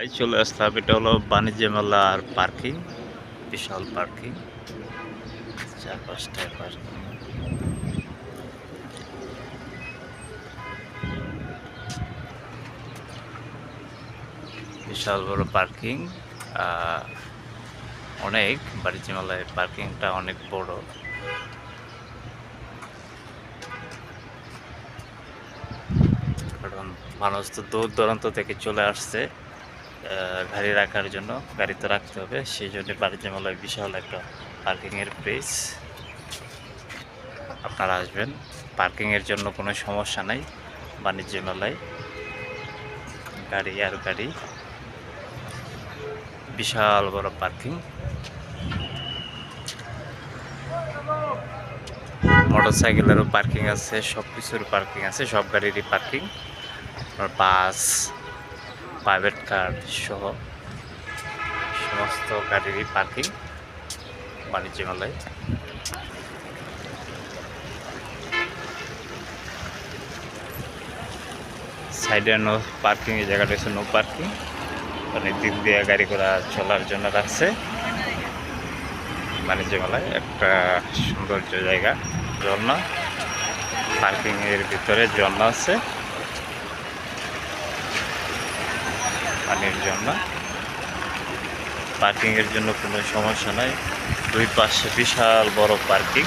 এই চলে আসলাম। এটা হলো বাণিজ্য মেলা আর পার্কিং, বিশাল পার্কিং, চারপাশটায় পার্কিং, বিশাল বড় পার্কিং। অনেক বাণিজ্য মেলায় পার্কিংটা অনেক বড়। কারণ মানুষ তো দূর দূরান্ত থেকে চলে আসছে গাড়ি রাখার জন্য, গাড়ি তো রাখতে হবে, সেই জন্য বাণিজ্য মেলায় বিশাল একটা পার্কিংয়ের প্লেস। আপনারা আসবেন, পার্কিংয়ের জন্য কোনো সমস্যা নাই। বাণিজ্য মেলায় গাড়ি আর গাড়ি, বিশাল বড় পার্কিং, মোটরসাইকেলেরও পার্কিং আছে, সব কিছুর পার্কিং আছে, সব গাড়িরই পার্কিং, বাস, প্রাইভেট কার সহ সমস্ত গাড়িরই পার্কিং বাণিজ্য মেলায়। সাইডে নো পার্কিং, এই জায়গাটা হচ্ছে নো পার্কিং, অনেক দিক দিয়ে গাড়ি ঘোড়া চলার জন্য রাখছে। বাণিজ্য মেলায় একটা সৌন্দর্য জায়গা, ঝর্ণা, পার্কিং এর ভিতরে ঝর্ণা আছে, পানির ঝর্ণা। পার্কিং এর জন্য কোনো সমস্যা নাই, দুই পাশে বিশাল বড় পার্কিং।